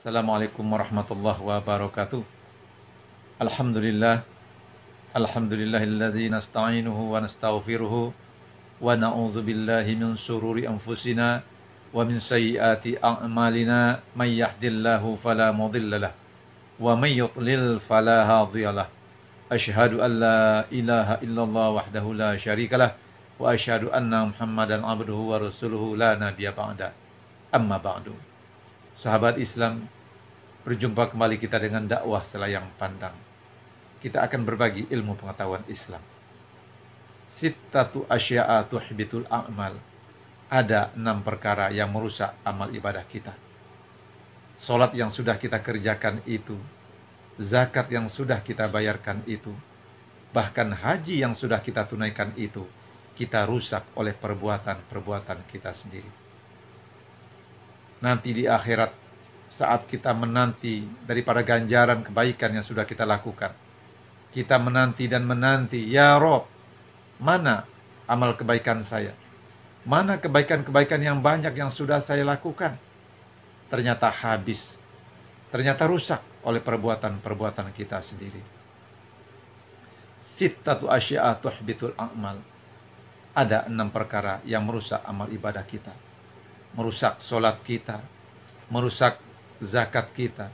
Assalamualaikum warahmatullahi wabarakatuh. Alhamdulillah. Alhamdulillahilladzi nasta'inuhu wa nastaghfiruhu wa na'udzu billahi min shururi anfusina wa min sayyiati a'malina may yahdihillahu fala mudhillalah wa may yudlil fala hadiyalah. Asyhadu an la ilaha illallah wahdahu la syarikalah wa asyhadu anna Muhammadan abduhu wa rasuluhu la nabiyya ba'da. Amma ba'du. Sahabat Islam, berjumpa kembali kita dengan dakwah selayang pandang. Kita akan berbagi ilmu pengetahuan Islam. Sittatu asya'a tuhbitul a'mal. Ada 6 perkara yang merusak amal ibadah kita. Salat yang sudah kita kerjakan itu, zakat yang sudah kita bayarkan itu, bahkan haji yang sudah kita tunaikan itu, kita rusak oleh perbuatan-perbuatan kita sendiri. Nanti di akhirat, saat kita menanti daripada ganjaran kebaikan yang sudah kita lakukan, kita menanti dan menanti, ya Rob, mana amal kebaikan saya? Mana kebaikan-kebaikan yang banyak yang sudah saya lakukan? Ternyata habis, ternyata rusak oleh perbuatan-perbuatan kita sendiri. Sittatu asya'a tuhbitul a'mal. Ada 6 perkara yang merusak amal ibadah kita. Merusak solat kita, merusak zakat kita,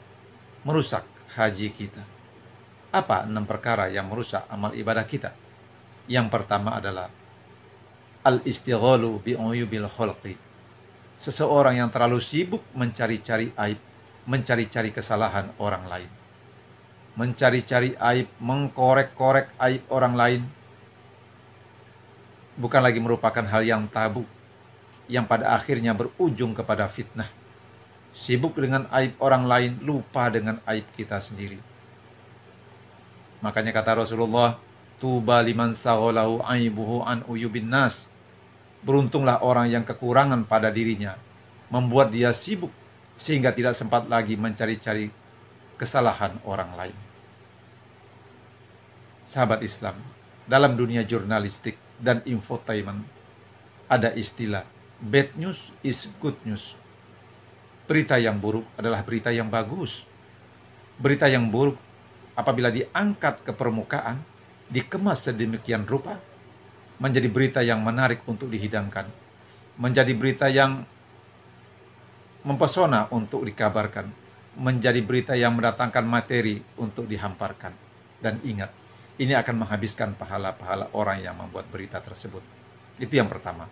merusak haji kita. Apa 6 perkara yang merusak amal ibadah kita? Yang pertama adalah al-istighalu bi'uyubil khulqi. Seseorang yang terlalu sibuk mencari-cari aib, mencari-cari kesalahan orang lain. Mencari-cari aib, mengkorek-korek aib orang lain bukan lagi merupakan hal yang tabu, yang pada akhirnya berujung kepada fitnah. Sibuk dengan aib orang lain, lupa dengan aib kita sendiri. Makanya kata Rasulullah, tuba liman saghalahu aibuhu an uyubin nas. Beruntunglah orang yang kekurangan pada dirinya membuat dia sibuk sehingga tidak sempat lagi mencari-cari kesalahan orang lain. Sahabat Islam, dalam dunia jurnalistik dan infotainment ada istilah bad news is good news. Berita yang buruk adalah berita yang bagus. Berita yang buruk apabila diangkat ke permukaan, dikemas sedemikian rupa, menjadi berita yang menarik untuk dihidangkan. Menjadi berita yang mempesona untuk dikabarkan. Menjadi berita yang mendatangkan materi untuk dihamparkan. Dan ingat, ini akan menghabiskan pahala-pahala orang yang membuat berita tersebut. Itu yang pertama.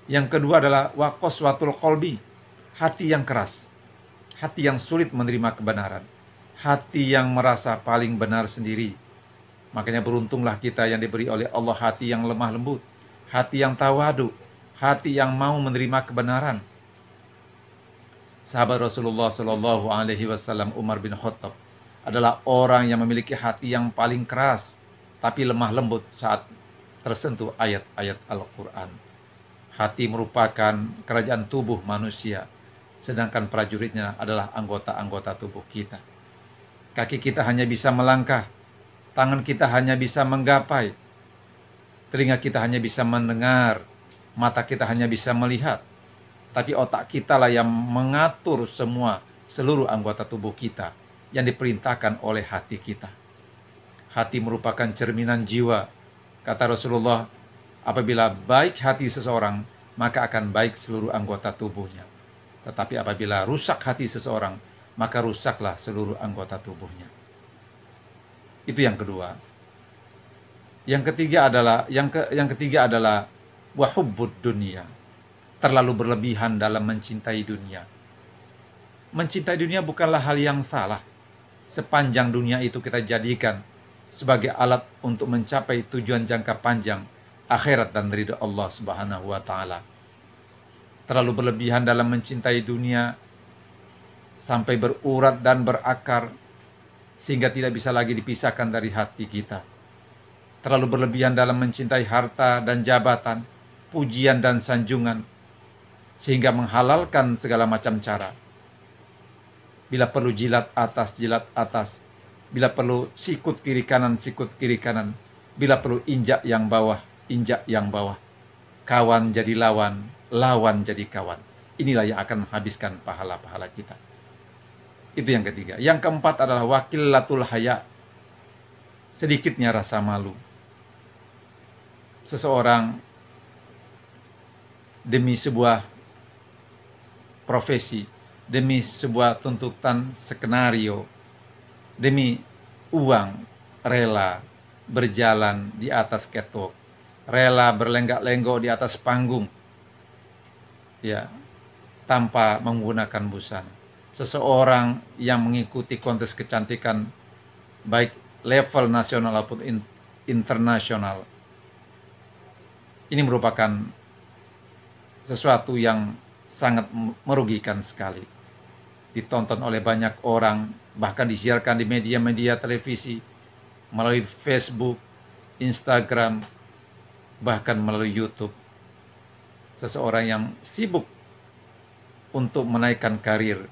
Yang kedua adalah waqaswatul qalbi, hati yang keras, hati yang sulit menerima kebenaran, hati yang merasa paling benar sendiri. Makanya beruntunglah kita yang diberi oleh Allah hati yang lemah lembut, hati yang tawadu, hati yang mau menerima kebenaran. Sahabat Rasulullah Shallallahu Alaihi Wasallam Umar bin Khattab adalah orang yang memiliki hati yang paling keras, tapi lemah lembut saat tersentuh ayat-ayat Al-Quran. Hati merupakan kerajaan tubuh manusia, sedangkan prajuritnya adalah anggota-anggota tubuh kita. Kaki kita hanya bisa melangkah, tangan kita hanya bisa menggapai, telinga kita hanya bisa mendengar, mata kita hanya bisa melihat. Tapi otak kita lah yang mengatur seluruh anggota tubuh kita yang diperintahkan oleh hati kita. Hati merupakan cerminan jiwa. Kata Rasulullah, apabila baik hati seseorang, maka akan baik seluruh anggota tubuhnya. Tetapi apabila rusak hati seseorang, maka rusaklah seluruh anggota tubuhnya. Itu yang kedua. Yang ketiga adalah wahubbud dunia. Terlalu berlebihan dalam mencintai dunia. Mencintai dunia bukanlah hal yang salah. Sepanjang dunia itu kita jadikan sebagai alat untuk mencapai tujuan jangka panjang, akhirat dan ridha Allah Subhanahu wa taala. Terlalu berlebihan dalam mencintai dunia sampai berurat dan berakar sehingga tidak bisa lagi dipisahkan dari hati kita. Terlalu berlebihan dalam mencintai harta dan jabatan, pujian dan sanjungan sehingga menghalalkan segala macam cara. Bila perlu jilat atas, bila perlu sikut kiri kanan, bila perlu injak yang bawah. Kawan jadi lawan, lawan jadi kawan. Inilah yang akan menghabiskan pahala-pahala kita. Itu yang ketiga. Yang keempat adalah wakilatul haya. Sedikitnya rasa malu. Seseorang demi sebuah profesi, demi sebuah tuntutan skenario, demi uang, rela berjalan di atas catwalk, rela berlenggak-lenggok di atas panggung, ya, tanpa menggunakan busana. Seseorang yang mengikuti kontes kecantikan, baik level nasional maupun internasional, ini merupakan sesuatu yang sangat merugikan sekali. Ditonton oleh banyak orang, bahkan disiarkan di media-media televisi, melalui Facebook, Instagram, bahkan melalui YouTube. Seseorang yang sibuk untuk menaikkan karir,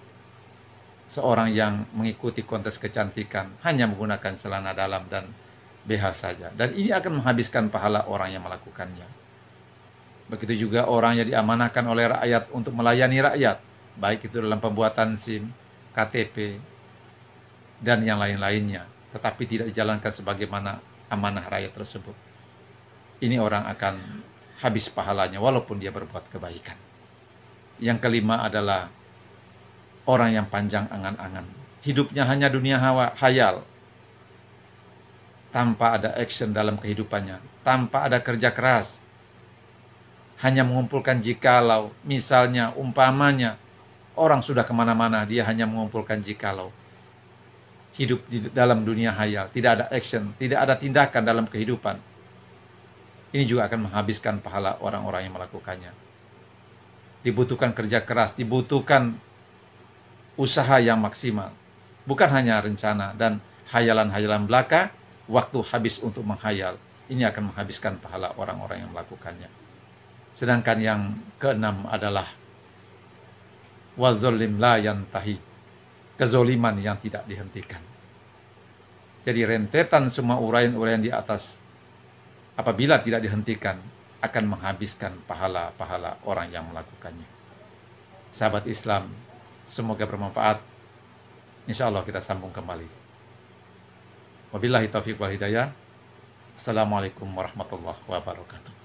seorang yang mengikuti kontes kecantikan hanya menggunakan celana dalam dan BH saja. Dan ini akan menghabiskan pahala orang yang melakukannya. Begitu juga orang yang diamanahkan oleh rakyat untuk melayani rakyat, baik itu dalam pembuatan SIM, KTP, dan yang lain-lainnya, tetapi tidak dijalankan sebagaimana amanah rakyat tersebut. Ini orang akan habis pahalanya walaupun dia berbuat kebaikan. Yang kelima adalah orang yang panjang angan-angan. Hidupnya hanya dunia hayal, tanpa ada action dalam kehidupannya, tanpa ada kerja keras. Hanya mengumpulkan jikalau, misalnya, umpamanya, orang sudah kemana-mana, dia hanya mengumpulkan jikalau. Hidup di dalam dunia hayal, tidak ada action, tidak ada tindakan dalam kehidupan. Ini juga akan menghabiskan pahala orang-orang yang melakukannya. Dibutuhkan kerja keras, dibutuhkan usaha yang maksimal. Bukan hanya rencana dan hayalan-hayalan belaka, waktu habis untuk menghayal. Ini akan menghabiskan pahala orang-orang yang melakukannya. Sedangkan yang keenam adalah wazolim la yantahi, kezoliman yang tidak dihentikan. Jadi rentetan semua uraian-uraian di atas, apabila tidak dihentikan, akan menghabiskan pahala-pahala orang yang melakukannya. Sahabat Islam, semoga bermanfaat. Insya Allah kita sambung kembali. Wabillahi taufiq wal hidayah. Assalamualaikum warahmatullahi wabarakatuh.